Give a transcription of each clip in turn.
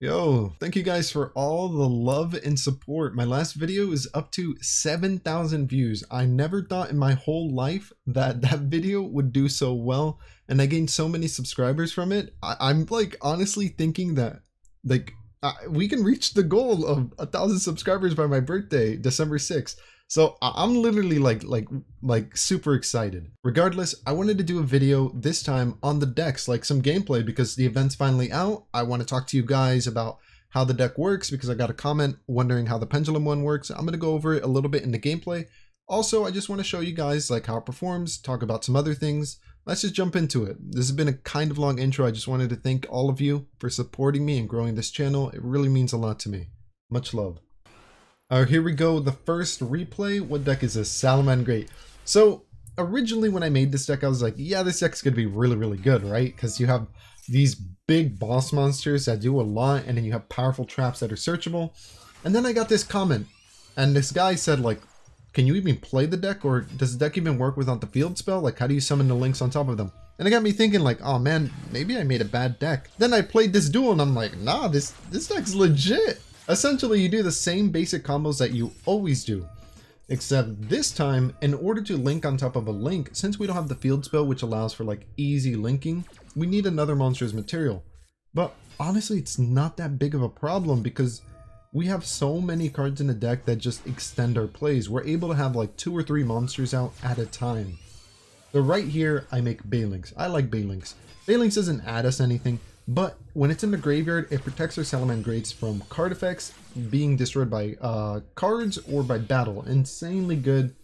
Yo, thank you guys for all the love and support. My last video is up to 7,000 views. I never thought in my whole life that that video would do so well, and I gained so many subscribers from it. I'm like honestly thinking that we can reach the goal of 1,000 subscribers by my birthday, December 6th. So I'm literally like super excited. Regardless, I wanted to do a video this time on the decks, like some gameplay, because the event's finally out. I want to talk to you guys about how the deck works because I got a comment wondering how the Pendulum one works. I'm going to go over it a little bit in the gameplay. Also, I just want to show you guys like how it performs, talk about some other things. Let's just jump into it. This has been a kind of long intro. I just wanted to thank all of you for supporting me and growing this channel. It really means a lot to me. Much love. Here we go, the first replay. What deck is this? Salamangreat. So originally when I made this deck, I was like, yeah, this deck's gonna be really good, right? Because you have these big boss monsters that do a lot, and then you have powerful traps that are searchable. And then I got this comment, and this guy said like, can you even play the deck, or does the deck even work without the field spell? Like, how do you summon the links on top of them? And it got me thinking like, oh man, maybe I made a bad deck. Then I played this duel and I'm like, nah, this deck's legit. Essentially, you do the same basic combos that you always do, except this time, in order to link on top of a link, since we don't have the field spell, which allows for like easy linking, we need another monster's material. But honestly, it's not that big of a problem because we have so many cards in the deck that just extend our plays. We're able to have like 2 or 3 monsters out at a time. So right here, I make Vaylantz. I like Vaylantz. Vaylantz doesn't add us anything, but when it's in the graveyard, it protects our Salamangreats from card effects being destroyed by cards or by battle. Insanely good.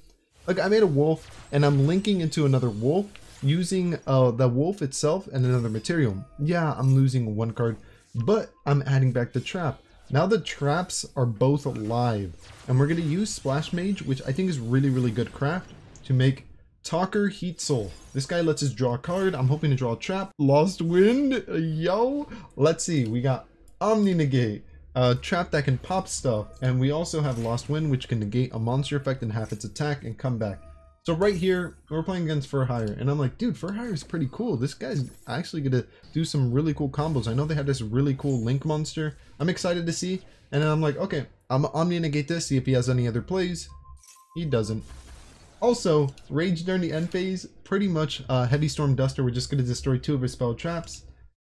Like, I made a wolf and I'm linking into another wolf using the wolf itself and another material. Yeah, I'm losing 1 card, but I'm adding back the trap. Now the traps are both live, and we're going to use Splash Mage, which I think is really good craft, to make Talker Heat Soul. This guy lets us draw a card. I'm hoping to draw a trap. Lost Wind, yo. Let's see, we got Omni Negate, a trap that can pop stuff, and we also have Lost Wind, which can negate a monster effect in half its attack and come back. So right here, we're playing against Fur Hire, and I'm like, dude, Fur Hire is pretty cool. This guy's actually gonna do some really cool combos. I know they have this really cool Link monster. I'm excited to see, and then I'm like, okay, I'm Omni Negate this, see if he has any other plays. He doesn't. Also, Rage during the end phase, pretty much Heavy Storm Duster, we're just going to destroy 2 of his spell traps.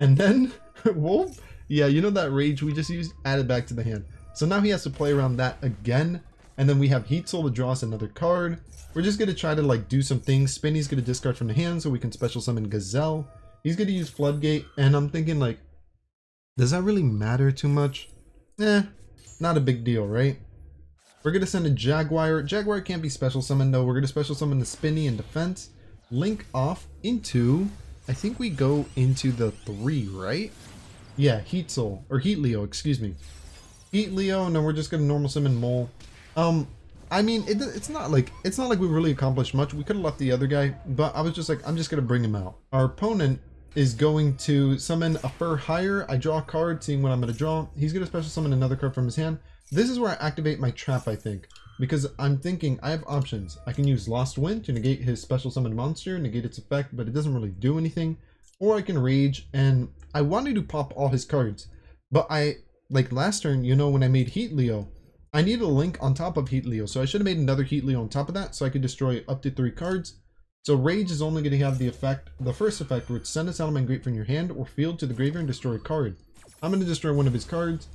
And then, Wolf, yeah, you know that Rage we just used? Add it back to the hand. So now he has to play around that again. And then we have Heat Soul to draw us another card. We're just going to try to like do some things. Spinny's going to discard from the hand so we can special summon Gazelle. He's going to use Floodgate, and I'm thinking like, does that really matter too much? Not a big deal, right? We're going to send a Jaguar. Jaguar can't be special summoned though. We're going to special summon the Spinny in defense. Link off into, I think we go into the 3, right? Yeah, Heat Soul, or Heat Leo, excuse me. Heat Leo, and then we're just going to normal summon Mole. I mean, it's not like we really accomplished much. We could have left the other guy, but I was just like, I'm just going to bring him out. Our opponent is going to summon a Fur Hire. I draw a card, seeing what I'm going to draw. He's going to special summon another card from his hand. This is where I activate my trap, I think, because I'm thinking I have options. I can use Lost Wind to negate his special summon monster, negate its effect, but it doesn't really do anything. Or I can Rage, and I wanted to pop all his cards, but like last turn, you know, when I made Heat Leo, I needed a link on top of Heat Leo, so I should have made another Heat Leo on top of that, so I could destroy up to 3 cards. So Rage is only going to have the effect, the first effect, which send a Salamangreat from your hand or field to the graveyard and destroy a card. I'm going to destroy 1 of his cards.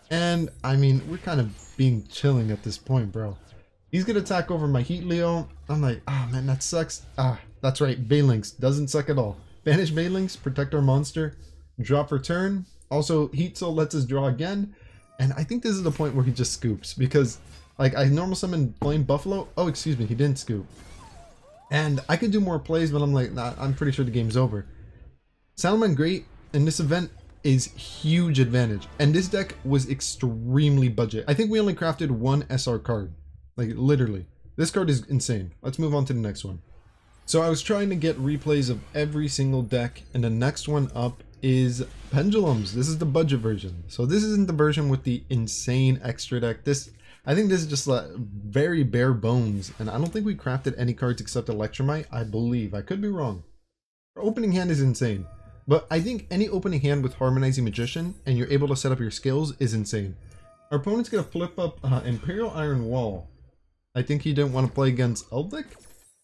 And, I mean, we're kind of being chilling at this point, bro. He's going to attack over my Heat Leo. I'm like, ah, man, that sucks. Ah, that's right. Vaylantz doesn't suck at all. Banish Vaylantz, protect our monster. Drop for turn. Also, Heat Soul lets us draw again. And I think this is the point where he just scoops. Because, like, I normal summon Flame Buffalo. Oh, excuse me, he didn't scoop. And I could do more plays, but I'm like, nah, I'm pretty sure the game's over. Salamangreat in this event is huge advantage, and this deck was extremely budget. I think we only crafted 1 SR card, like literally. This card is insane. Let's move on to the next one. So I was trying to get replays of every single deck, and the next one up is Pendulums. This is the budget version. So this isn't the version with the insane extra deck. I think this is just like very bare bones, and I don't think we crafted any cards except Electrumite, I believe. I could be wrong. Our opening hand is insane. But I think any opening hand with Harmonizing Magician and you're able to set up your skills is insane. Our opponent's going to flip up Imperial Iron Wall. I think he didn't want to play against Eldic.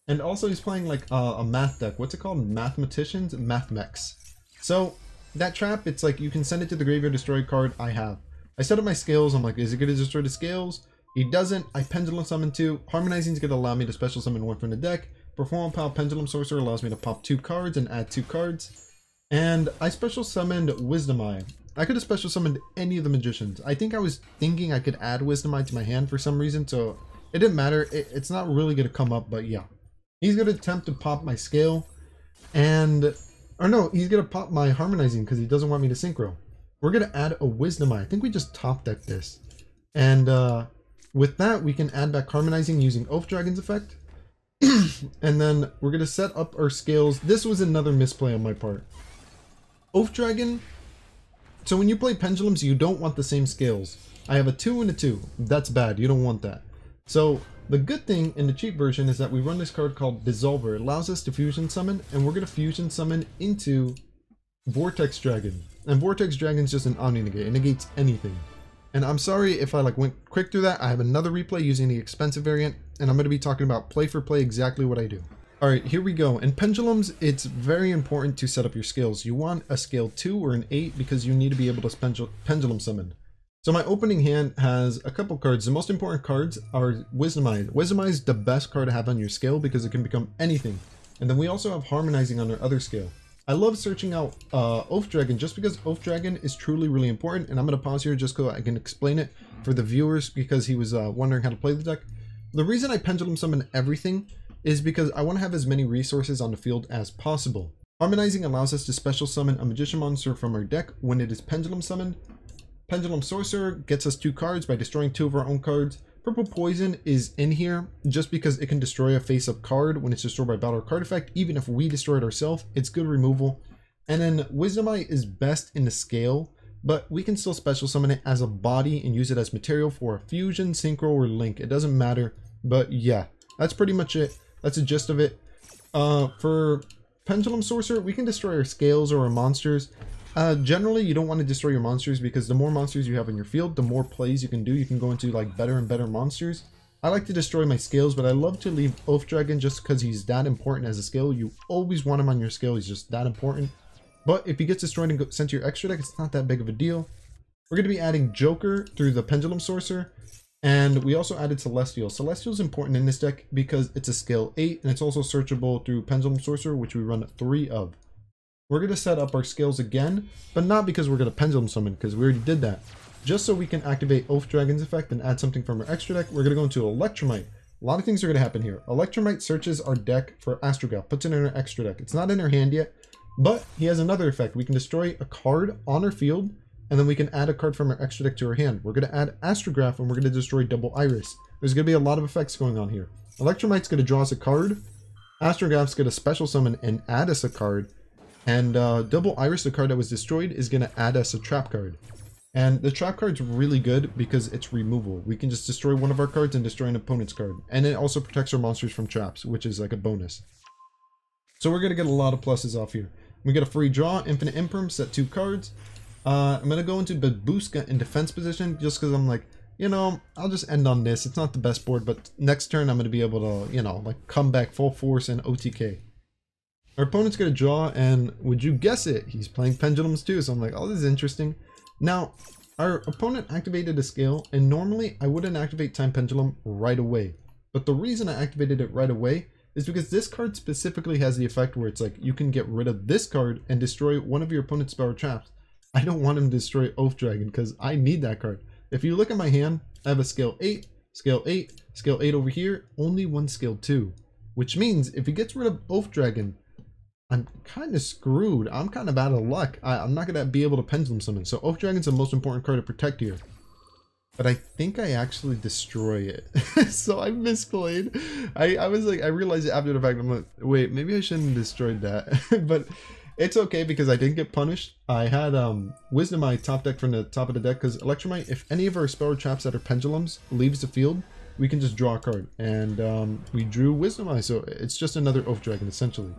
And also he's playing like a math deck. What's it called? Mathematicians? Mathmex. So that trap, it's like you can send it to the graveyard, destroy a card. I have. I set up my scales. I'm like, is it going to destroy the scales? He doesn't. I Pendulum summon 2. Harmonizing is going to allow me to special summon 1 from the deck. Performapal Pendulum Sorcerer allows me to pop 2 cards and add 2 cards. And I special summoned Wisdom Eye. I could have special summoned any of the magicians. I think I was thinking I could add Wisdom Eye to my hand for some reason, so it didn't matter. It's not really going to come up, but yeah. He's going to attempt to pop my scale, and... or no, he's going to pop my Harmonizing because he doesn't want me to synchro. We're going to add a Wisdom Eye. I think we just top deck this. And with that, we can add back Harmonizing using Oafdragon's effect. And then we're going to set up our scales. This was another misplay on my part. Oafdragon, so when you play Pendulums, you don't want the same scales. I have a 2 and a 2. That's bad. You don't want that. So the good thing in the cheap version is that we run this card called Dissolver. It allows us to fusion summon, and we're going to fusion summon into Vortex Dragon. And Vortex Dragon is just an Omni Negate. It negates anything. And I'm sorry if I went quick through that. I have another replay using the expensive variant, and I'm going to be talking about play for play exactly what I do. Alright, here we go. In Pendulums, it's very important to set up your skills. You want a scale 2 or an 8 because you need to be able to Pendulum summon. So my opening hand has a couple cards. The most important cards are Wisdom Eye. Wisdom Eye is the best card to have on your scale because it can become anything. And then we also have Harmonizing on our other scale. I love searching out Oafdragon just because Oafdragon is truly really important. And I'm going to pause here just so I can explain it for the viewers because he was wondering how to play the deck. The reason I Pendulum summon everything is because I want to have as many resources on the field as possible. Harmonizing allows us to special summon a Magician monster from our deck when it is Pendulum summoned. Pendulum Sorcerer gets us 2 cards by destroying 2 of our own cards. Purple Poison is in here just because it can destroy a face-up card when it's destroyed by battle or card effect. Even if we destroy it ourselves, it's good removal. And then Wisdom Eye is best in the scale, but we can still special summon it as a body and use it as material for a fusion, synchro, or link. It doesn't matter, but yeah, that's pretty much it. That's the gist of it. For Pendulum Sorcerer, we can destroy our scales or our monsters. Generally, you don't want to destroy your monsters because the more monsters you have in your field, the more plays you can do. You can go into like better and better monsters. I like to destroy my scales, but I love to leave Oafdragon just because he's that important as a scale. You always want him on your scale. He's just that important. But if he gets destroyed and sent to your extra deck, it's not that big of a deal. We're going to be adding Joker through the Pendulum Sorcerer. And we also added Celestial. Celestial is important in this deck because it's a scale 8 and it's also searchable through Pendulum Sorcerer, which we run 3 of. We're going to set up our scales again, but not because we're going to Pendulum summon, because we already did that. Just so we can activate Oafdragon's effect and add something from our extra deck, we're going to go into Electrumite. A lot of things are going to happen here. Electrumite searches our deck for Astrograph, puts it in our extra deck. It's not in our hand yet, but he has another effect. We can destroy a card on our field, and then we can add a card from our extra deck to our hand. We're going to add Astrograph, and we're going to destroy Double Iris. There's going to be a lot of effects going on here. Electrumite's going to draw us a card. Astrograph's going to special summon and add us a card. And Double Iris, the card that was destroyed, is going to add us a trap card. And the trap card's really good because it's removal. We can just destroy one of our cards and destroy an opponent's card. And it also protects our monsters from traps, which is like a bonus. So we're going to get a lot of pluses off here. We get a free draw, Infinite Imperm, set 2 cards. I'm going to go into Babushka in defense position just because I'm like, you know, I'll just end on this. It's not the best board, but next turn I'm going to be able to, you know, like come back full force and OTK. Our opponent's going to draw, and would you guess it? He's playing Pendulums too, so I'm like, oh, this is interesting. Now, our opponent activated a scale, and normally I wouldn't activate Time Pendulum right away. But the reason I activated it right away is because this card specifically has the effect where it's like, you can get rid of this card and destroy one of your opponent's spell or traps. I don't want him to destroy Oafdragon because I need that card. If you look at my hand, I have a scale 8, scale 8, scale 8 over here, only one scale 2. Which means if he gets rid of Oafdragon, I'm kind of screwed. I'm kind of out of luck. I'm not going to be able to Pendulum summon. So Oafdragon's the most important card to protect here. But I think I actually destroy it. So I misplayed. I was like, I realized it after the fact. I'm like, wait, maybe I shouldn't have destroyed that. But it's okay because I didn't get punished. I had Wisdom Eye top deck from the top of the deck because Electrumite, if any of our spell or traps that are Pendulums leaves the field, we can just draw a card. And we drew Wisdom Eye. So it's just another Oafdragon essentially.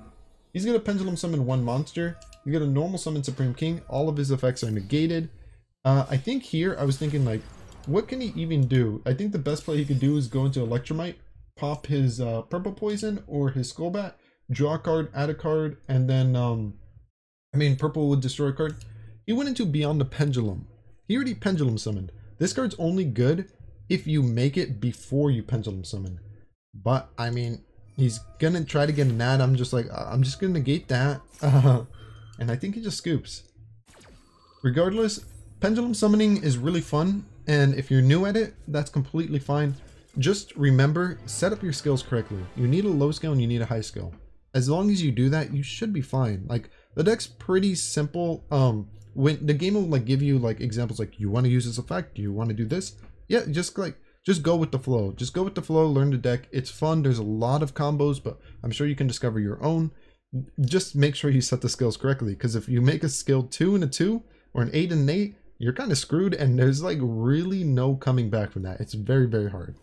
He's going to Pendulum summon one monster, You get a normal summon Supreme King. All of his effects are negated. I think here I was thinking like, what can he even do? I think the best play he could do is go into Electrumite, pop his Purple Poison or his Skullcrobat, draw a card, add a card, and then purple would destroy a card. He went into Beyond the Pendulum. He already Pendulum summoned. This card's only good if you make it before you Pendulum summon. But I mean, he's gonna try to get an ad. I'm just like, I'm just gonna negate that. And I think he just scoops. Regardless, Pendulum summoning is really fun. And if you're new at it, that's completely fine. Just remember, set up your skills correctly. You need a low skill and you need a high skill. As long as you do that, you should be fine. Like, the deck's pretty simple. When the game will like give you like examples like, you want to use this effect, you want to do this, yeah, just go with the flow. Just go with the flow, learn the deck. It's fun. There's a lot of combos, but I'm sure you can discover your own. Just make sure you set the skills correctly, because if you make a skill 2 and a 2 or an 8 and an 8, you're kind of screwed, and there's like really no coming back from that. It's very, very hard.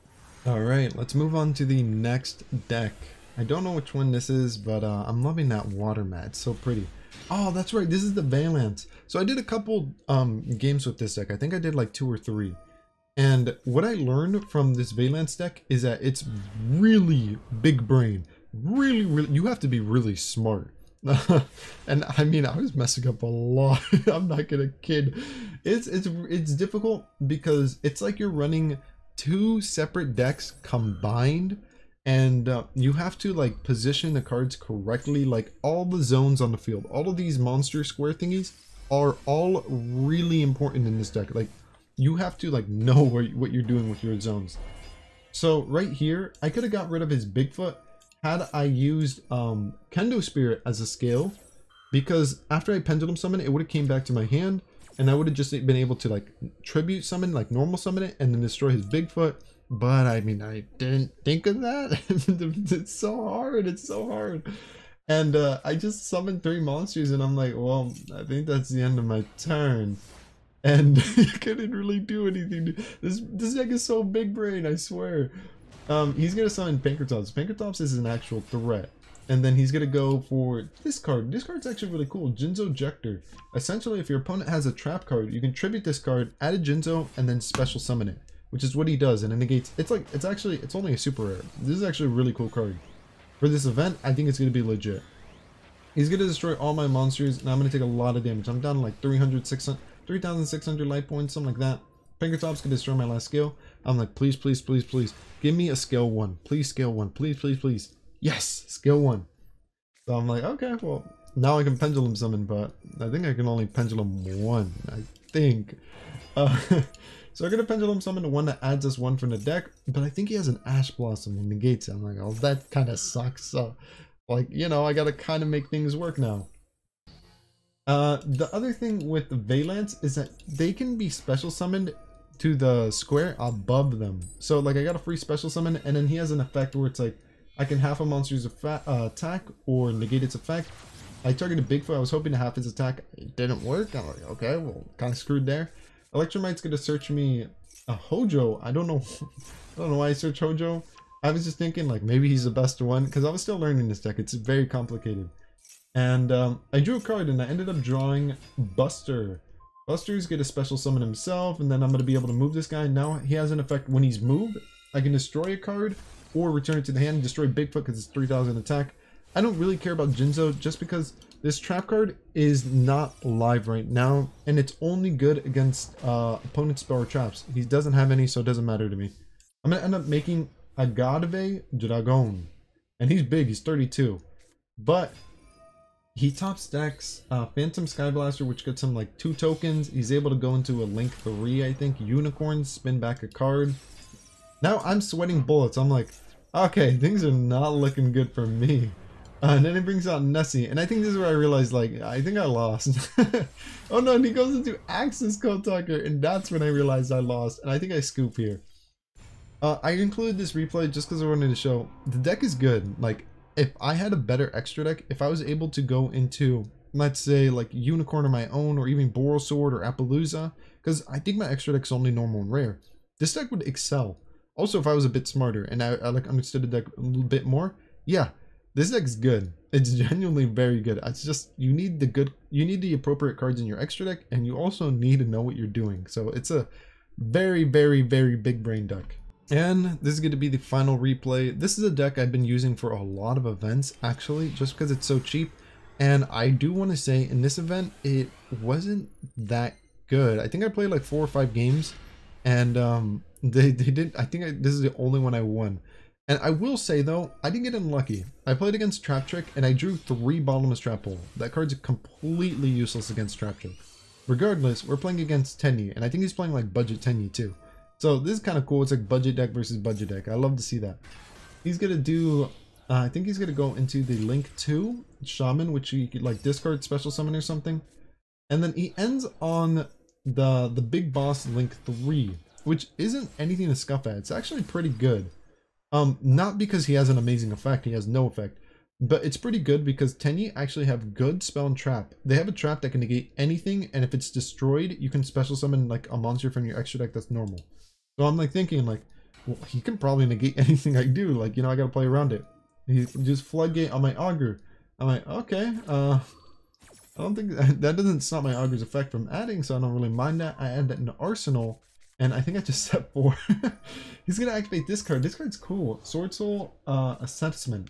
All right, let's move on to the next deck. I don't know which one this is, but I'm loving that water mat. It's so pretty. Oh, that's right. This is the Vaylantz. So I did a couple games with this deck. I think I did like 2 or 3. And what I learned from this Vaylantz deck is that it's really big brain. Really, you have to be really smart. And I mean, I was messing up a lot. I'm not gonna kid. It's difficult because it's like you're running 2 separate decks combined, and you have to like position the cards correctly. Like all the zones on the field, all of these monster square thingies are all really important in this deck. Like you have to like know what you're doing with your zones. So right here, I could have got rid of his Bigfoot had I used Kendo Spirit as a scale, because after I Pendulum summon, it would have came back to my hand, and I would have just been able to like tribute summon, like normal summon it, and then destroy his Bigfoot. But I mean, I didn't think of that. It's so hard. It's so hard. And I just summoned 3 monsters, and I'm like, well, I think that's the end of my turn. And you couldn't really do anything. This deck is so big brain, I swear. He's gonna summon Pankratops. Pankratops is an actual threat. And then he's gonna go for this card. This card's actually really cool. Jinzo Jector. Essentially, if your opponent has a trap card, you can tribute this card, add a Jinzo, and then special summon it. Which is what he does, and it negates. It's only a super rare. This is actually a really cool card. For this event, I think it's gonna be legit. He's gonna destroy all my monsters, and I'm gonna take a lot of damage. I'm down to like 3,600 life points, something like that. Pankratops can destroy my last skill. I'm like, please, please, please, please. Give me a scale 1. Please, scale 1. Please, please, please. Yes, scale 1. So I'm like, okay, well, now I can Pendulum summon, but I think I can only Pendulum 1, I think. So I'm going to Pendulum summon the one that adds us 1 from the deck, but I think he has an Ash Blossom and negates it. I'm like, oh, that kind of sucks. So, like, you know, I got to kind of make things work now. The other thing with the Vaylantz is that they can be special summoned to the square above them. So like I got a free special summon, and then he has an effect where it's like I can half a monster's attack or negate its effect. I targeted Bigfoot. I was hoping to half his attack. It didn't work. I'm like, okay, well, kind of screwed there. Electrumite's gonna search me a Hojo. I don't know why I searched Hojo. I was just thinking like maybe he's the best one, because I was still learning this deck. It's very complicated. And I drew a card, and I ended up drawing Buster. Buster's get a special summon himself, and then I'm going to be able to move this guy. Now he has an effect when he's moved. I can destroy a card or return it to the hand and destroy Bigfoot because it's 3,000 attack. I don't really care about Jinzo just because this trap card is not live right now, and it's only good against opponent's spell or traps. He doesn't have any, so it doesn't matter to me. I'm going to end up making Agave Dragon, and he's big. He's 32. But he top stacks Phantom Skyblaster, which gets him like 2 tokens. He's able to go into a Link 3, I think. Unicorn, spin back a card. Now I'm sweating bullets. I'm like, okay, things are not looking good for me. And then it brings out Nessie, and I think this is where I realized, like, I think I lost. Oh no, and he goes into Axis Kotaker, and that's when I realized I lost, and I think I scoop here. I included this replay just because I wanted to show the deck is good. Like, if I had a better extra deck, if I was able to go into, let's say, like Unicorn on my own, or even Boral Sword or Appaloosa, because I think my extra deck's only normal and rare, this deck would excel. Also, if I was a bit smarter and I like understood the deck a little bit more, yeah, This deck's good. It's genuinely very good. It's just you need the appropriate cards in your extra deck, and you also need to know what you're doing. So it's a very, very, very big brain deck. And this is going to be the final replay. This is a deck I've been using for a lot of events, actually, just because it's so cheap. And I do want to say in this event, it wasn't that good. I think I played like 4 or 5 games, and they did. I think this is the only one I won. And I will say though, I didn't get unlucky. I played against Trap Trick and I drew 3 bottomless Trap Hole. That card's completely useless against Trap Trick. Regardless, we're playing against Tenyi, and I think he's playing like budget Tenyi too. So this is kind of cool. It's like budget deck versus budget deck. I love to see that. He's gonna do, I think he's gonna go into the Link 2 Shaman, which he could like discard special summon or something. And then he ends on the big boss Link 3, which isn't anything to scuff at. It's actually pretty good. Not because he has an amazing effect, he has no effect, but it's pretty good because Tenyi actually have good spell and trap. They have a trap that can negate anything, and if it's destroyed, you can special summon like a monster from your extra deck that's normal. So I'm like thinking like, well, he can probably negate anything I do, like, you know, I gotta play around it. He just floodgate on my augur. I'm like, okay, I don't think that doesn't stop my augur's effect from adding, so I don't really mind that. I add that in the arsenal. And I think I just set 4. He's going to activate this card. This card's cool. Sword Soul Assessment.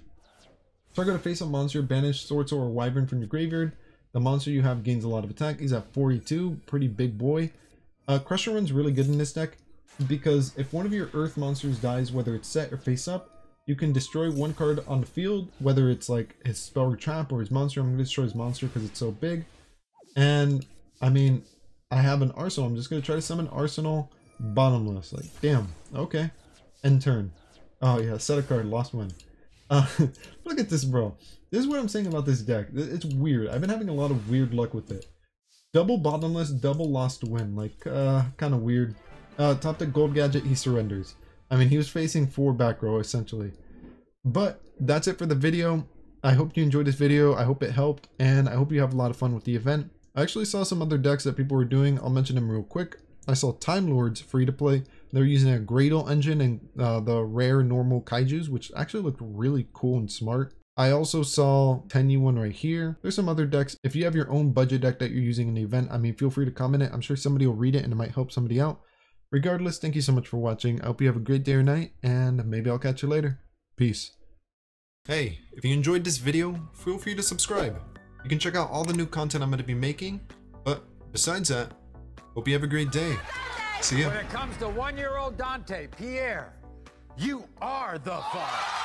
So I got to face a monster, banish Sword Soul or Wyvern from your graveyard. The monster you have gains a lot of attack. He's at 42. Pretty big boy. Crusher Run's really good in this deck because if one of your Earth monsters dies, whether it's set or face up, you can destroy 1 card on the field, whether it's like his spell or trap or his monster. I'm going to destroy his monster because it's so big. And I mean, I have an Arsenal. I'm just going to try to summon Arsenal. Bottomless, like damn. Okay, end turn. Oh yeah, set a card, lost 1. Look at this, bro. This is what I'm saying about this deck. It's weird. I've been having a lot of weird luck with it. Double bottomless, double lost win. Like kind of weird. Top deck gold gadget, he surrenders. I mean, he was facing 4 back row essentially. But that's it for the video. I hope you enjoyed this video. I hope it helped, and I hope you have a lot of fun with the event. I actually saw some other decks that people were doing. I'll mention them real quick. I saw Time Lords free to play. They're using a Gradle engine and the rare normal kaijus, which actually looked really cool and smart. I also saw Tenyi one right here. There's some other decks. If you have your own budget deck that you're using in the event, I mean, feel free to comment it. I'm sure somebody will read it and it might help somebody out. Regardless, thank you so much for watching. I hope you have a great day or night, and maybe I'll catch you later. Peace. Hey, if you enjoyed this video, feel free to subscribe. You can check out all the new content I'm going to be making, but besides that, hope you have a great day. See ya. When it comes to 1-year-old Dante, Pierre, you are the father.